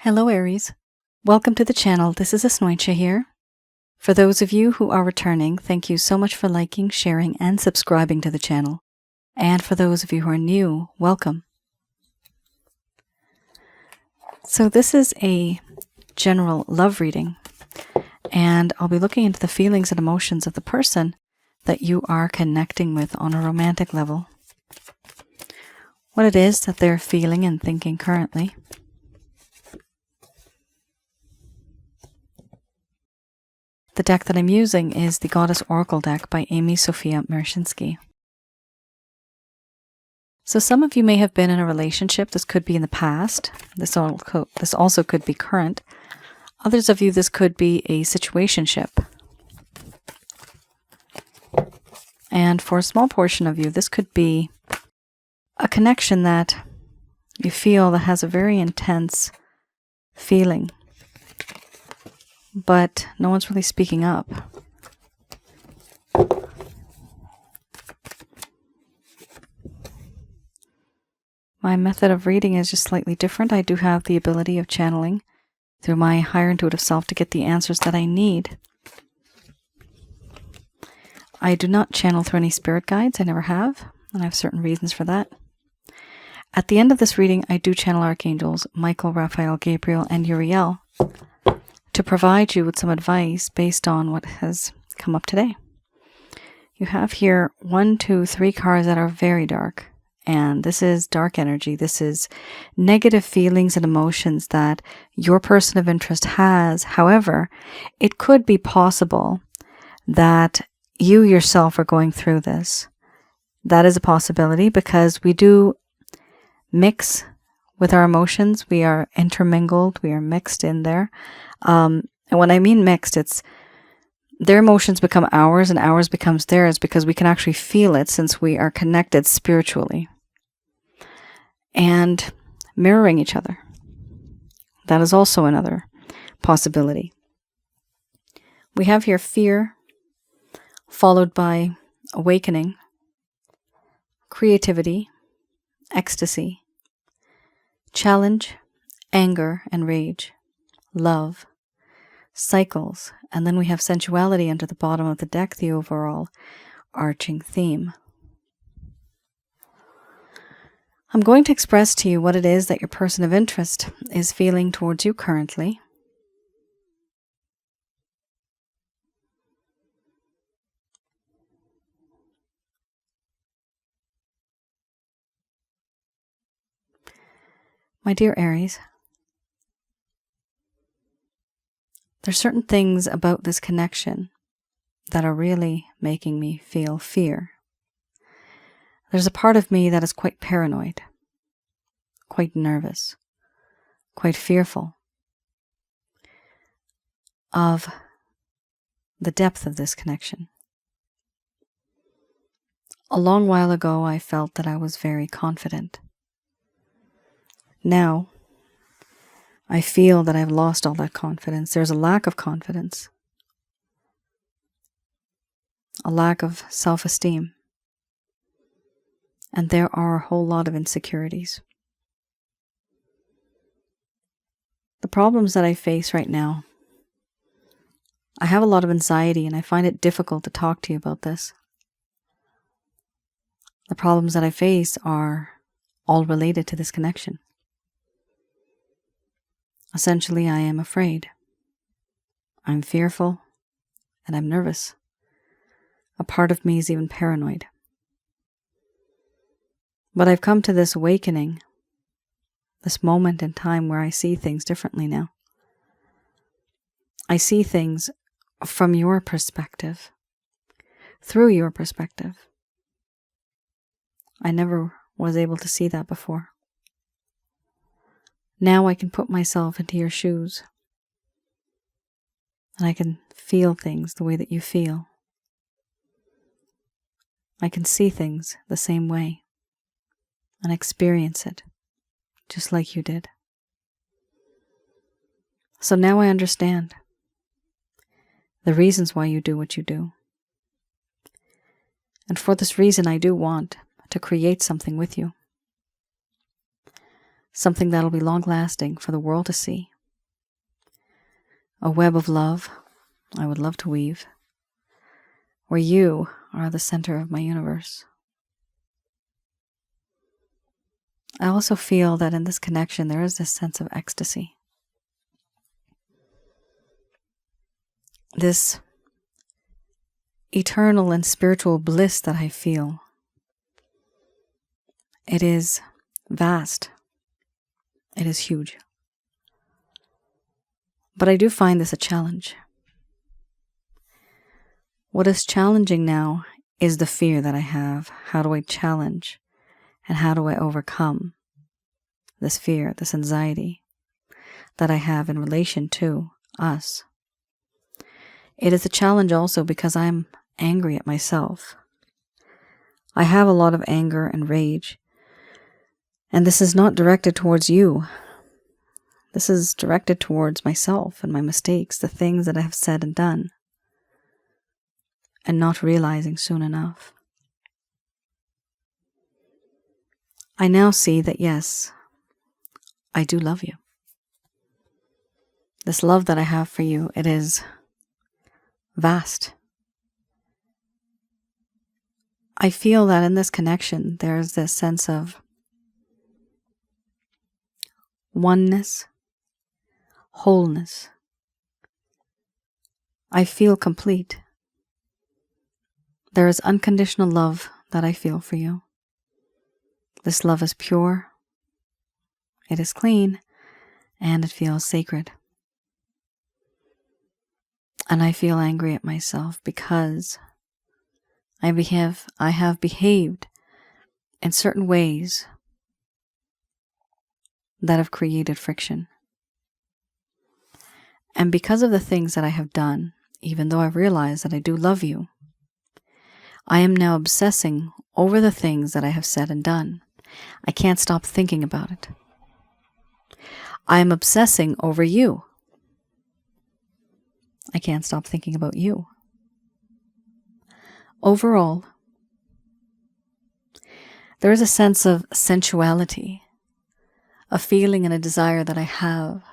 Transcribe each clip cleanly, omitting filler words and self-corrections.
Hello Aries, welcome to the channel. This is Asnointia here. For those of you who are returning, thank you so much for liking, sharing, and subscribing to the channel. And for those of you who are new, welcome. So this is a general love reading, and I'll be looking into the feelings and emotions of the person that you are connecting with on a romantic level. What it is that they're feeling and thinking currently. The deck that I'm using is the Goddess Oracle deck by Amy Sophia Mershinsky. So some of you may have been in a relationship. This could be in the past. This also could be current. Others of you, this could be a situationship. And for a small portion of you, this could be a connection that you feel that has a very intense feeling, but no one's really speaking up. My method of reading is just slightly different. I do have the ability of channeling through my higher intuitive self to get the answers that I need. I do not channel through any spirit guides. I never have, and I have certain reasons for that. At the end of this reading, I do channel archangels Michael, Raphael, Gabriel, and Uriel to provide you with some advice based on what has come up today. You have here 1, 2, 3 cards that are very dark, and this is dark energy. This is negative feelings and emotions that your person of interest has. However, it could be possible that you yourself are going through this. That is a possibility because we do mix with our emotions. We are intermingled. We are mixed in there. And when I mean mixed, it's their emotions become ours and ours becomes theirs because we can actually feel it since we are connected spiritually and mirroring each other. That is also another possibility. We have here fear followed by awakening, creativity, ecstasy, challenge, anger and rage, love, cycles, and then we have sensuality under the bottom of the deck, the overall arching theme. I'm going to express to you what it is that your person of interest is feeling towards you currently. My dear Aries, there's certain things about this connection that are really making me feel fear. There's a part of me that is quite paranoid, quite nervous, quite fearful of the depth of this connection. A long while ago, I felt that I was very confident. Now, I feel that I've lost all that confidence. There's a lack of confidence, a lack of self-esteem, and there are a whole lot of insecurities. The problems that I face right now, I have a lot of anxiety and I find it difficult to talk to you about this. The problems that I face are all related to this connection. Essentially, I am afraid. I'm fearful and I'm nervous. A part of me is even paranoid. But I've come to this awakening, this moment in time where I see things differently now. I see things from your perspective, through your perspective. I never was able to see that before. Now I can put myself into your shoes, and I can feel things the way that you feel. I can see things the same way and experience it just like you did. So now I understand the reasons why you do what you do. And for this reason, I do want to create something with you. Something that'll be long-lasting for the world to see. a web of love I would love to weave, where you are the center of my universe. I also feel that in this connection there is this sense of ecstasy. This eternal and spiritual bliss that I feel. It is vast. It is huge. But I do find this a challenge. What is challenging now is the fear that I have. How do I challenge and how do I overcome this fear, this anxiety that I have in relation to us? It is a challenge also because I'm angry at myself. I have a lot of anger and rage, and this is not directed towards you. This is directed towards myself and my mistakes, the things that I have said and done, and not realizing soon enough. I now see that yes, I do love you. This love that I have for you, it is vast. I feel that in this connection, there is this sense of oneness, wholeness. I feel complete. There is unconditional love that I feel for you. This love is pure, it is clean, and it feels sacred. And I feel angry at myself because I have behaved in certain ways that have created friction. And because of the things that I have done, even though I've realized that I do love you, I am now obsessing over the things that I have said and done. I can't stop thinking about it. I am obsessing over you. I can't stop thinking about you. Overall, there is a sense of sensuality, a feeling and a desire that I have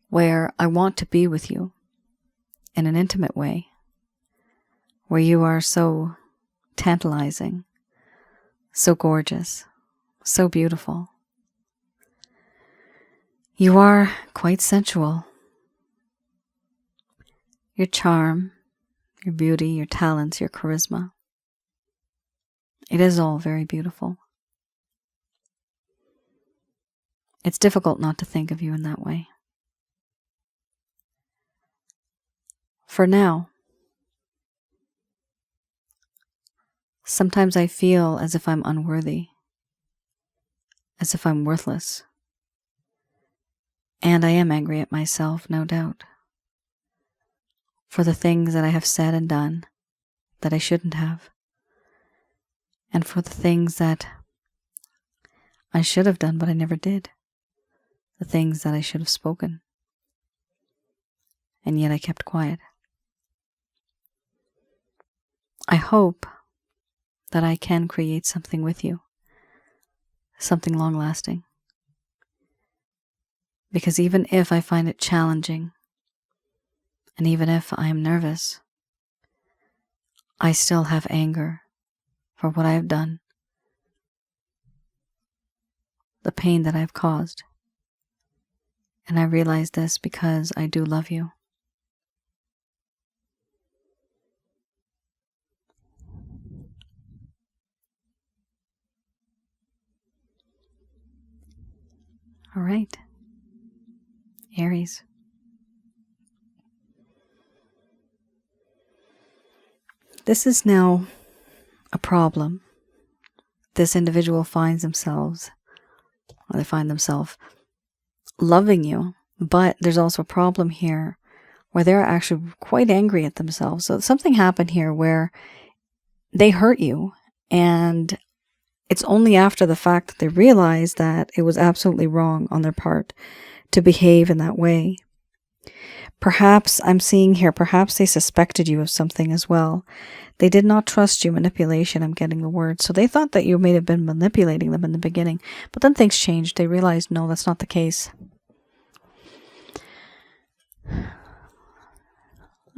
where I want to be with you in an intimate way, where you are so tantalizing, so gorgeous, so beautiful. You are quite sensual. Your charm, your beauty, your talents, your charisma. It is all very beautiful. It's difficult not to think of you in that way. For now, sometimes I feel as if I'm unworthy, as if I'm worthless. And I am angry at myself, no doubt, for the things that I have said and done that I shouldn't have, and for the things that I should have done but I never did, the things that I should have spoken, and yet I kept quiet. I hope that I can create something with you, something long-lasting, because even if I find it challenging, and even if I am nervous, I still have anger for what I have done, the pain that I have caused. And I realize this because I do love you. All right, Aries. This is now a problem. This individual finds themselves, or they find themselves loving you, but there's also a problem here where they're actually quite angry at themselves. So something happened here where they hurt you, and it's only after the fact that they realize that it was absolutely wrong on their part to behave in that way. Perhaps, I'm seeing here, perhaps they suspected you of something as well. They did not trust you. Manipulation, I'm getting the word. So they thought that you may have been manipulating them in the beginning. But then things changed. They realized, no, that's not the case.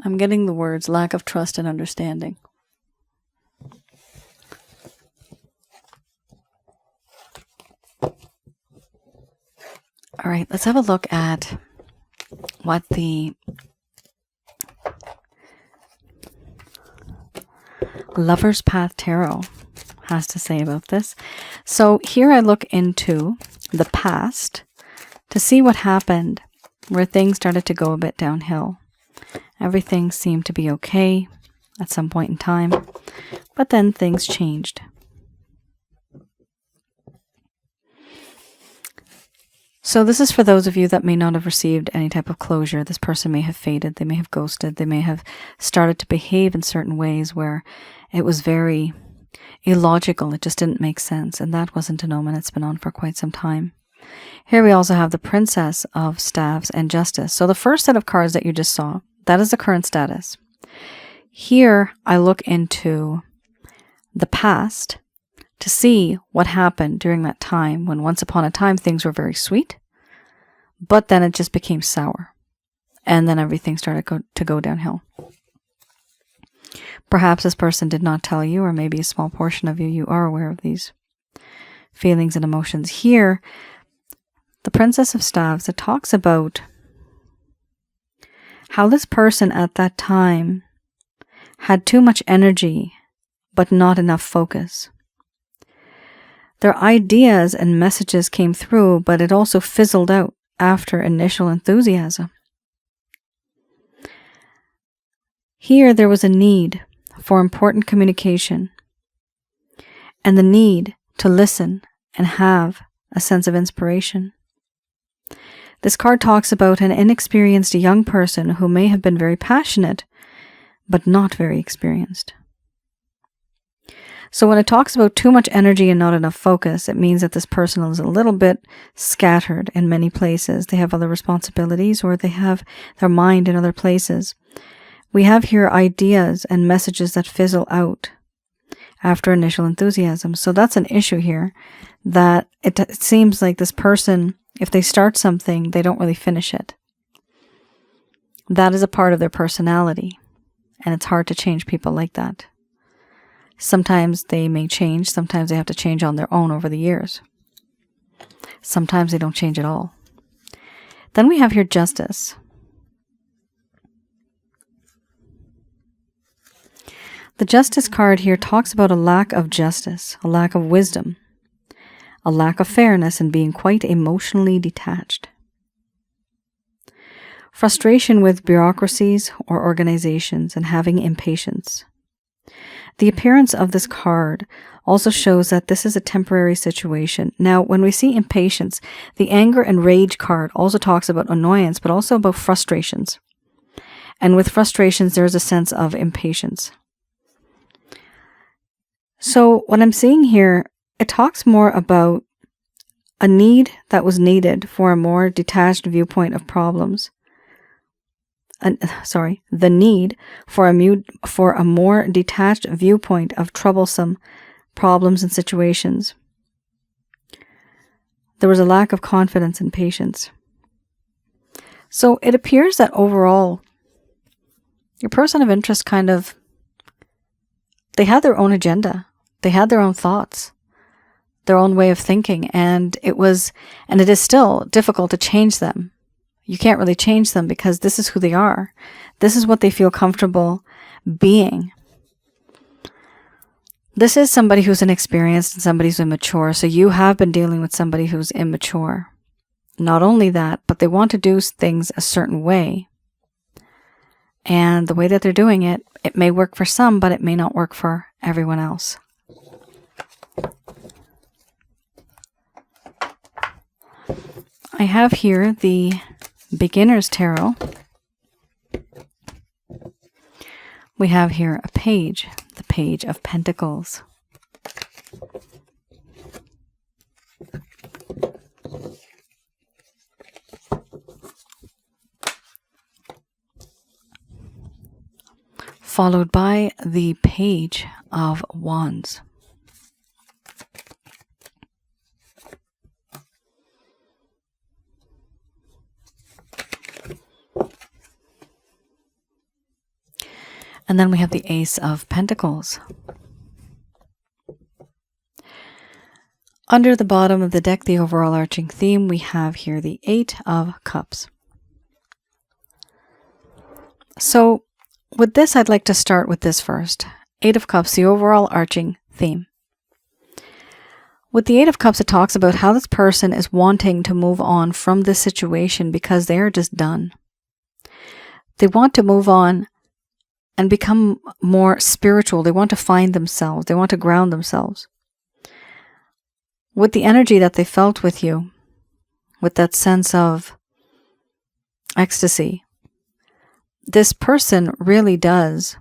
I'm getting the words lack of trust and understanding. All right, let's have a look at what the Lover's Path Tarot has to say about this. So here I look into the past to see what happened where things started to go a bit downhill. Everything seemed to be okay at some point in time, but then things changed. So this is for those of you that may not have received any type of closure. This person may have faded, they may have ghosted, they may have started to behave in certain ways where it was very illogical, it just didn't make sense, and that wasn't an omen. It's been on for quite some time. Here we also have the Princess of Staves and Justice. So the first set of cards that you just saw, that is the current status. Here I look into the past to see what happened during that time when once upon a time things were very sweet, but then it just became sour. And then everything started to go downhill. Perhaps this person did not tell you, or maybe a small portion of you are aware of these feelings and emotions. Here, the Princess of Staves, it talks about how this person at that time had too much energy, but not enough focus. Their ideas and messages came through, but it also fizzled out after initial enthusiasm. Here there was a need for important communication and the need to listen and have a sense of inspiration. This card talks about an inexperienced young person who may have been very passionate, but not very experienced. So when it talks about too much energy and not enough focus, it means that this person is a little bit scattered in many places. They have other responsibilities, or they have their mind in other places. We have here ideas and messages that fizzle out after initial enthusiasm. So that's an issue here, that it seems like this person, if they start something, they don't really finish it. That is a part of their personality, and it's hard to change people like that. Sometimes they may change, sometimes they have to change on their own over the years. Sometimes they don't change at all. Then we have here Justice. The Justice card here talks about a lack of justice, a lack of wisdom, a lack of fairness, and being quite emotionally detached. Frustration with bureaucracies or organizations and having impatience. The appearance of this card also shows that this is a temporary situation. Now, when we see impatience, the anger and rage card also talks about annoyance, but also about frustrations. And with frustrations, there's a sense of impatience. So what I'm seeing here, it talks more about a need that was needed for a more detached viewpoint of problems. The need for a more detached viewpoint of troublesome problems and situations. There was a lack of confidence and patience. So it appears that overall, your person of interest they had their own agenda. They had their own thoughts, their own way of thinking, and it is still difficult to change them. You can't really change them because this is who they are. This is what they feel comfortable being. This is somebody who's inexperienced and somebody who's immature. So you have been dealing with somebody who's immature. Not only that, but they want to do things a certain way. And the way that they're doing it, it may work for some, but it may not work for everyone else. I have here the Beginner's Tarot. We have here a page, the Page of Pentacles. Followed by the Page of Wands. And then we have the Ace of Pentacles. Under the bottom of the deck, the overall arching theme, we have here the Eight of Cups. So with this, I'd like to start with this first. Eight of Cups, the overall arching theme. With the Eight of Cups, it talks about how this person is wanting to move on from this situation because they are just done. They want to move on and become more spiritual. They want to find themselves. They want to ground themselves. With the energy that they felt with you, with that sense of ecstasy, this person really does.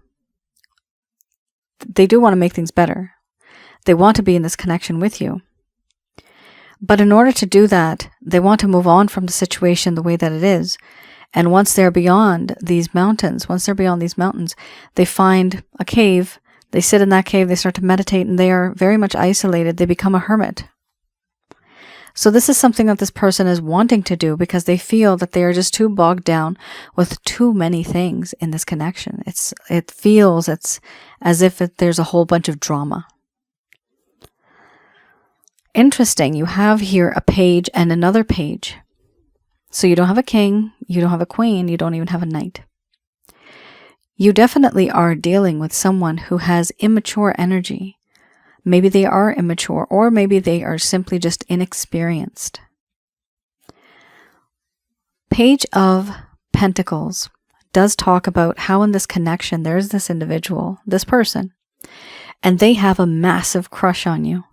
They do want to make things better. They want to be in this connection with you. But in order to do that, they want to move on from the situation the way that it is. And once they're beyond these mountains, they find a cave. They sit in that cave, they start to meditate, and they are very much isolated. They become a hermit. So this is something that this person is wanting to do because they feel that they are just too bogged down with too many things in this connection. It feels as if there's a whole bunch of drama. Interesting, you have here a page and another page. So you don't have a king, you don't have a queen, you don't even have a knight. You definitely are dealing with someone who has immature energy. Maybe they are immature, or maybe they are simply just inexperienced. Page of Pentacles does talk about how in this connection there's this individual, this person, and they have a massive crush on you.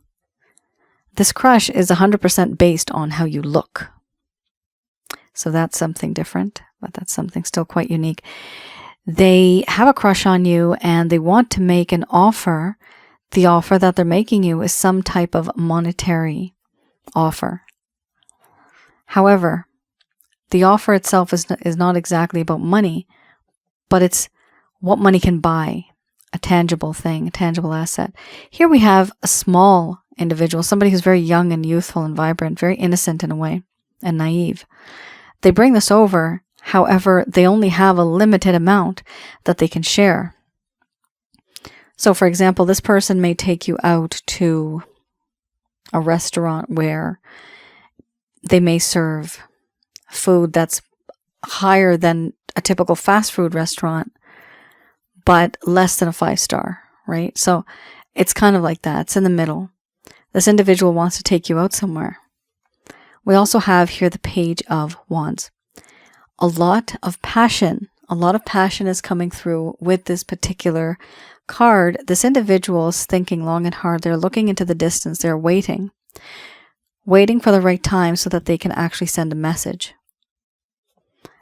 This crush is 100% based on how you look. So that's something different, but that's something still quite unique. They have a crush on you and they want to make an offer. The offer that they're making you is some type of monetary offer. However, the offer itself is not exactly about money, but it's what money can buy, a tangible thing, a tangible asset. Here we have a small individual, somebody who's very young and youthful and vibrant, very innocent in a way, and naive. They bring this over, however, they only have a limited amount that they can share. So, for example, this person may take you out to a restaurant where they may serve food that's higher than a typical fast food restaurant, but less than a 5-star, right? So it's kind of like that. It's in the middle. This individual wants to take you out somewhere. We also have here the Page of Wands. A lot of passion is coming through with this particular card. This individual is thinking long and hard. They're looking into the distance. They're waiting for the right time so that they can actually send a message.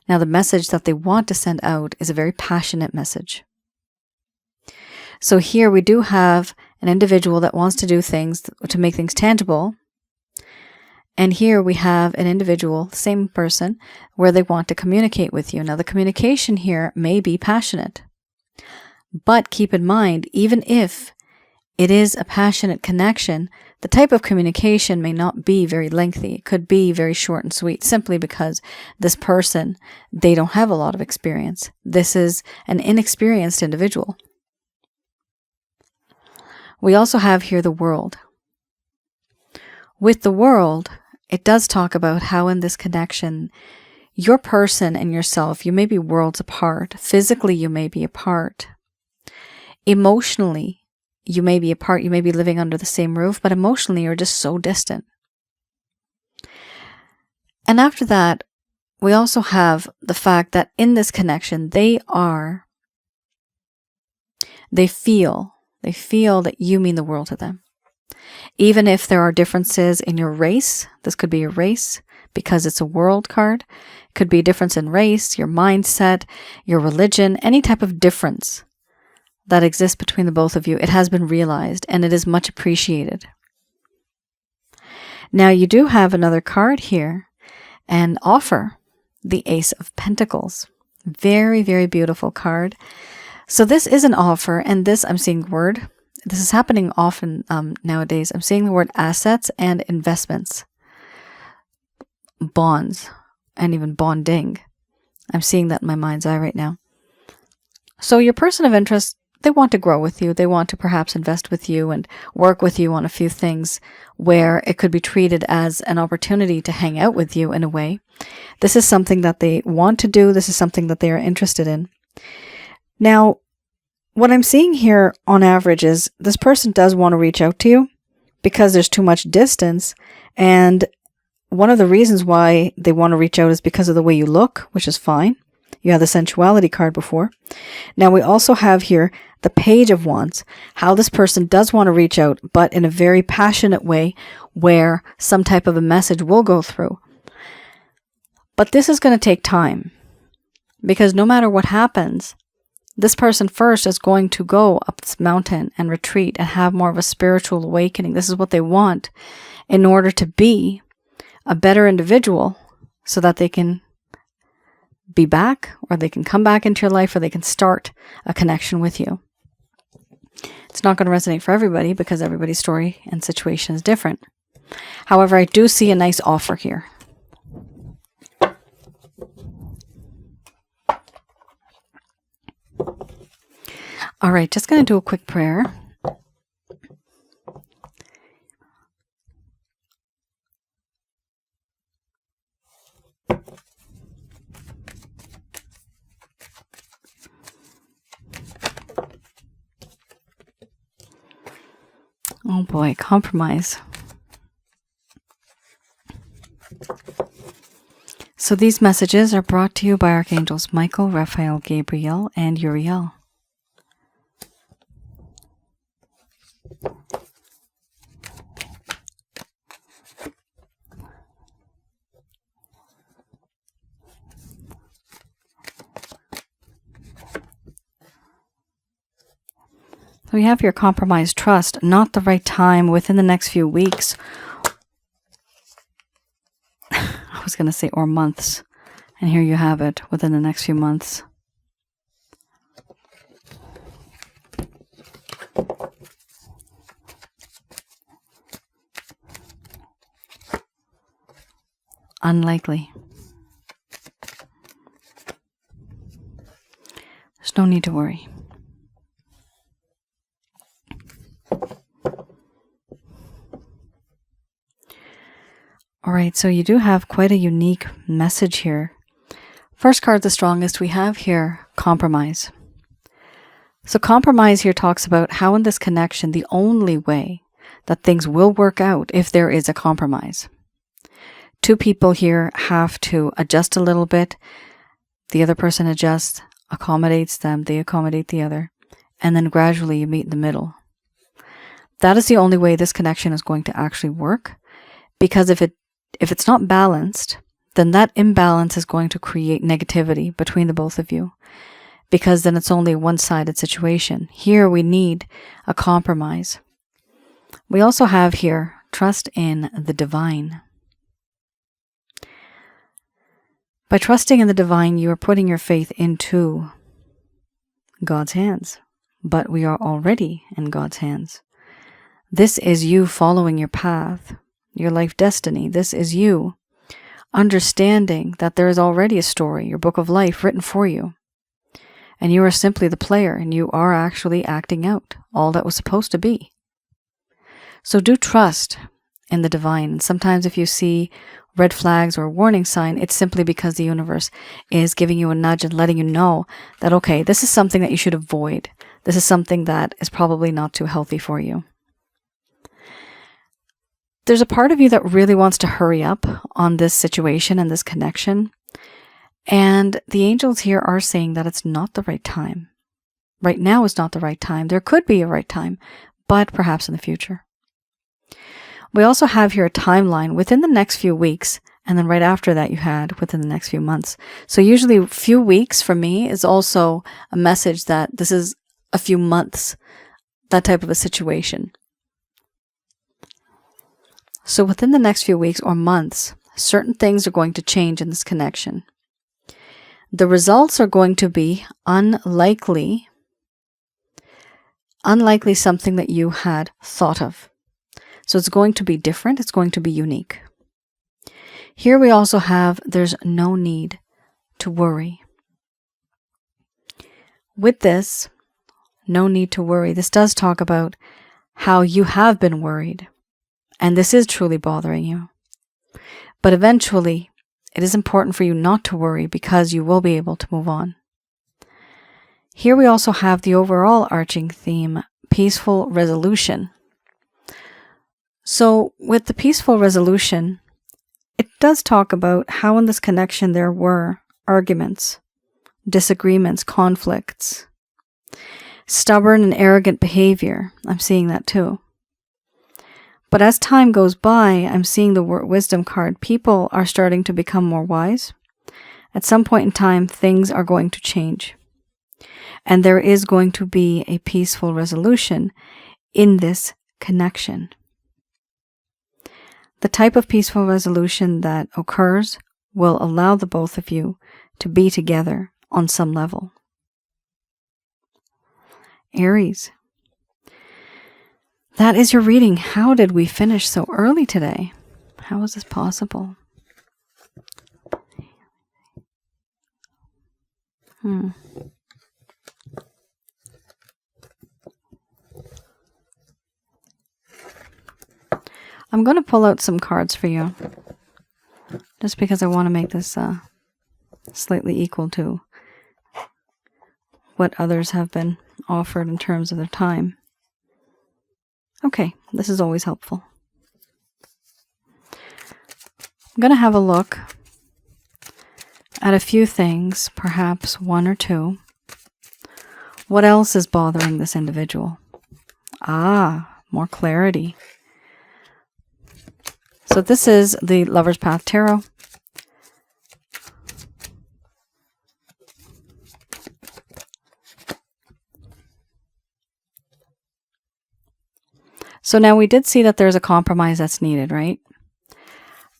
Now, the message that they want to send out is a very passionate message. So here we do have an individual that wants to do things to make things tangible. And here we have an individual, same person, where they want to communicate with you. Now, the communication here may be passionate. But keep in mind, even if it is a passionate connection, the type of communication may not be very lengthy. It could be very short and sweet, simply because this person, they don't have a lot of experience. This is an inexperienced individual. We also have here the World. With the World, it does talk about how in this connection, your person and yourself, you may be worlds apart. Physically, you may be apart. Emotionally, you may be apart. You may be living under the same roof, but emotionally, you're just so distant. And after that, we also have the fact that in this connection, they feel that you mean the world to them. Even if there are differences in your race, this could be a race because it's a world card. It could be a difference in race, your mindset, your religion, any type of difference that exists between the both of you. It has been realized and it is much appreciated. Now you do have another card here, an offer, the Ace of Pentacles. Very, very beautiful card. So this is an offer, and this, I'm seeing the word, this is happening often nowadays. I'm seeing the word assets and investments, bonds, and even bonding. I'm seeing that in my mind's eye right now. So your person of interest, they want to grow with you. They want to perhaps invest with you and work with you on a few things where it could be treated as an opportunity to hang out with you in a way. This is something that they want to do. This is something that they are interested in. Now, what I'm seeing here on average is this person does want to reach out to you because there's too much distance. And one of the reasons why they want to reach out is because of the way you look, which is fine. You have the sensuality card before. Now we also have here the Page of Wands, how this person does want to reach out, but in a very passionate way where some type of a message will go through. But this is going to take time because no matter what happens, this person first is going to go up this mountain and retreat and have more of a spiritual awakening. This is what they want in order to be a better individual so that they can be back, or they can come back into your life, or they can start a connection with you. It's not going to resonate for everybody because everybody's story and situation is different. However, I do see a nice offer here. All right, just going to do a quick prayer. Oh boy, compromise. So these messages are brought to you by Archangels Michael, Raphael, Gabriel, and Uriel. So we have your compromised trust, not the right time, within the next few weeks. I was going to say or months. And here you have it, within the next few months. Unlikely. There's no need to worry. All right, so you do have quite a unique message here. First card, the strongest, we have here, compromise. So compromise here talks about how in this connection, the only way that things will work out if there is a compromise. Two people here have to adjust a little bit. The other person adjusts, accommodates them, they accommodate the other, and then gradually you meet in the middle. That is the only way this connection is going to actually work, because if it's not balanced, then that imbalance is going to create negativity between the both of you, because then it's only a one-sided situation. Here we need a compromise. We also have here trust in the divine. By trusting in the divine, you are putting your faith into God's hands, but we are already in God's hands. This is you following your path, your life destiny. This is you understanding that there is already a story, your book of life written for you. And you are simply the player, and you are actually acting out all that was supposed to be. So do trust in the divine. And sometimes if you see red flags or a warning sign, it's simply because the universe is giving you a nudge and letting you know that, okay, this is something that you should avoid. This is something that is probably not too healthy for you. There's a part of you that really wants to hurry up on this situation and this connection. And the angels here are saying that it's not the right time. Right now is not the right time. There could be a right time, but perhaps in the future. We also have here a timeline within the next few weeks, and then right after that you had within the next few months. So usually a few weeks for me is also a message that this is a few months, that type of a situation. So within the next few weeks or months, certain things are going to change in this connection. The results are going to be unlikely something that you had thought of. So it's going to be different. It's going to be unique. Here we also have, there's no need to worry. With this, no need to worry. This does talk about how you have been worried, and this is truly bothering you. But eventually, it is important for you not to worry because you will be able to move on. Here we also have the overall arching theme, peaceful resolution. So with the peaceful resolution, it does talk about how in this connection there were arguments, disagreements, conflicts, stubborn and arrogant behavior. I'm seeing that too. But as time goes by, I'm seeing the wisdom card. People are starting to become more wise. At some point in time, things are going to change. And there is going to be a peaceful resolution in this connection. The type of peaceful resolution that occurs will allow the both of you to be together on some level. Aries. That is your reading. How did we finish so early today? How is this possible? I'm going to pull out some cards for you, just because I want to make this slightly equal to what others have been offered in terms of their time. Okay, this is always helpful. I'm going to have a look at a few things, perhaps one or two. What else is bothering this individual? More clarity. So this is the Lover's Path Tarot. So now we did see that there's a compromise that's needed, right?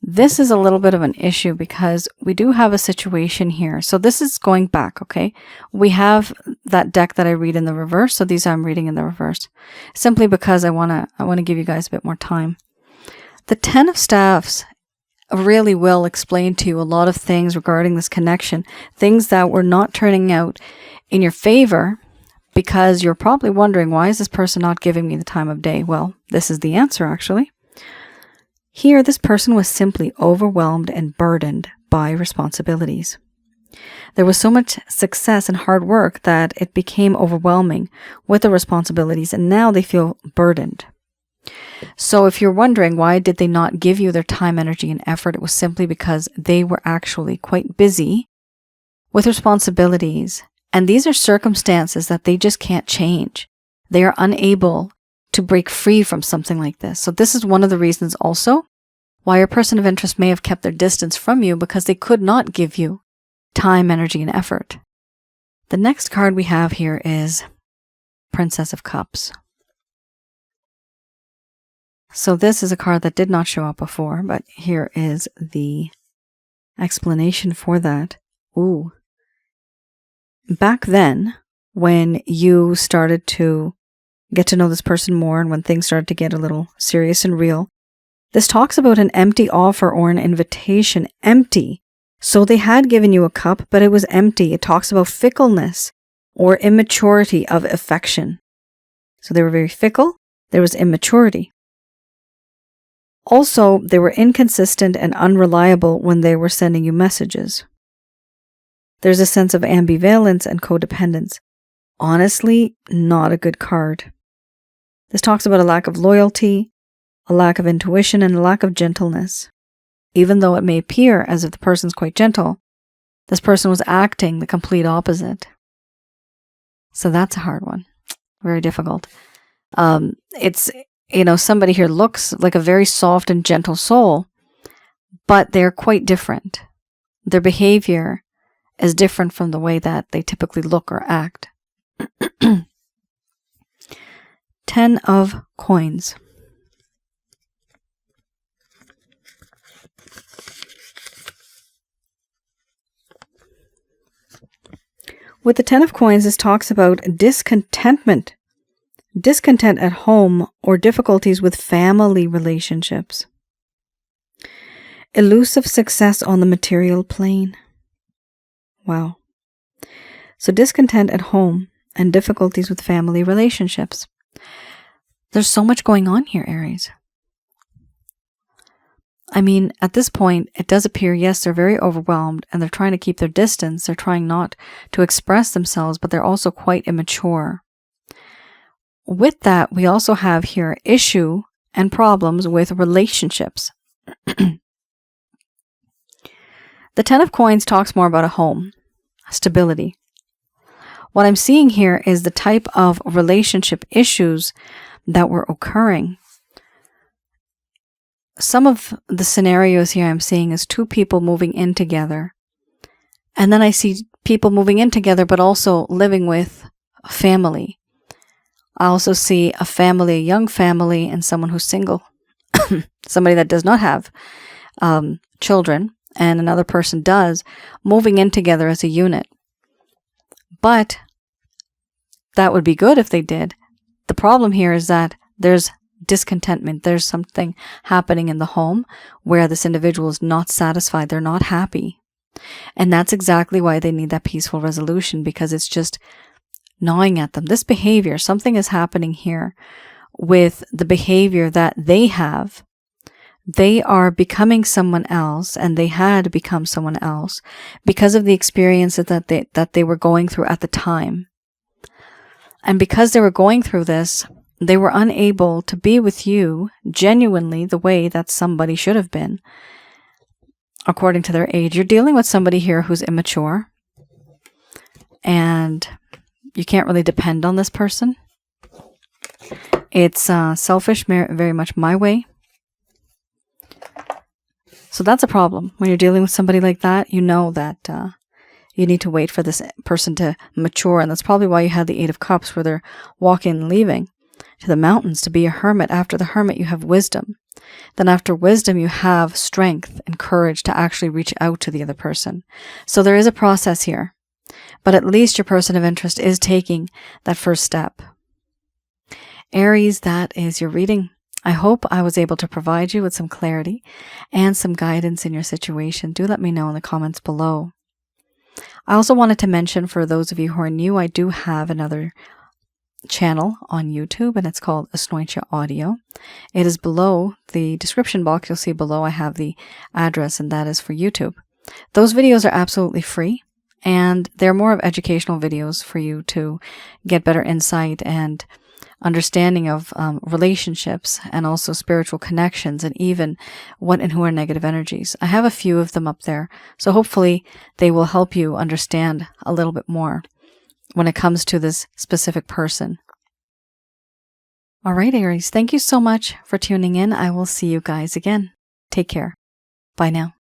This is a little bit of an issue because we do have a situation here. So this is going back, okay? We have that deck that I read in the reverse. So these I'm reading in the reverse, simply because I want to give you guys a bit more time. The Ten of Staffs really will explain to you a lot of things regarding this connection, things that were not turning out in your favor, because you're probably wondering, why is this person not giving me the time of day? Well, this is the answer, actually. Here, this person was simply overwhelmed and burdened by responsibilities. There was so much success and hard work that it became overwhelming with the responsibilities, and now they feel burdened. So if you're wondering why did they not give you their time, energy, and effort, it was simply because they were actually quite busy with responsibilities. And these are circumstances that they just can't change. They are unable to break free from something like this. So this is one of the reasons also why your person of interest may have kept their distance from you, because they could not give you time, energy, and effort. The next card we have here is Princess of Cups. So this is a card that did not show up before, but here is the explanation for that. Ooh. Back then, when you started to get to know this person more and when things started to get a little serious and real, this talks about an empty offer or an invitation. Empty. So they had given you a cup, but it was empty. It talks about fickleness or immaturity of affection. So they were very fickle. There was immaturity. Also, they were inconsistent and unreliable when they were sending you messages. There's a sense of ambivalence and codependence. Honestly, not a good card. This talks about a lack of loyalty, a lack of intuition, and a lack of gentleness. Even though it may appear as if the person's quite gentle, this person was acting the complete opposite. So that's a hard one. Very difficult. Somebody here looks like a very soft and gentle soul, but they're quite different. Their behavior is different from the way that they typically look or act. 10 of Coins. With the 10 of Coins, this talks about discontent at home, or difficulties with family relationships. Elusive success on the material plane. Wow. So discontent at home and difficulties with family relationships. There's so much going on here, Aries. I mean, at this point, it does appear, yes, they're very overwhelmed and they're trying to keep their distance. They're trying not to express themselves, but they're also quite immature. With that, we also have here issue and problems with relationships. The Ten of Coins talks more about a home, stability. What I'm seeing here is the type of relationship issues that were occurring. Some of the scenarios here I'm seeing is two people moving in together. And then I see people moving in together, but also living with a family. I also see a family, a young family, and someone who's single. Somebody that does not have children, and another person does, moving in together as a unit. But that would be good if they did. The problem here is that there's discontentment. There's something happening in the home where this individual is not satisfied. They're not happy. And that's exactly why they need that peaceful resolution, because it's just gnawing at them. This behavior, something is happening here with the behavior that they have. They are becoming someone else, and they had become someone else because of the experiences that they were going through at the time. And because they were going through this, they were unable to be with you genuinely the way that somebody should have been, according to their age. You're dealing with somebody here who's immature, and you can't really depend on this person. It's selfish, very much my way. So that's a problem. When you're dealing with somebody like that, you know that you need to wait for this person to mature. And that's probably why you had the Eight of Cups, where they're walking and leaving to the mountains to be a hermit. After the hermit, you have wisdom. Then after wisdom, you have strength and courage to actually reach out to the other person. So there is a process here. But at least your person of interest is taking that first step. Aries, that is your reading. I hope I was able to provide you with some clarity and some guidance in your situation. Do let me know in the comments below. I also wanted to mention, for those of you who are new, I do have another channel on YouTube, and it's called Asnointia Audio. It is below the description box. You'll see below I have the address, and that is for YouTube. Those videos are absolutely free, and they're more of educational videos for you to get better insight and understanding of relationships, and also spiritual connections, and even what and who are negative energies. I have a few of them up there, so hopefully they will help you understand a little bit more when it comes to this specific person. All right, Aries, thank you so much for tuning in. I will see you guys again. Take care. Bye now.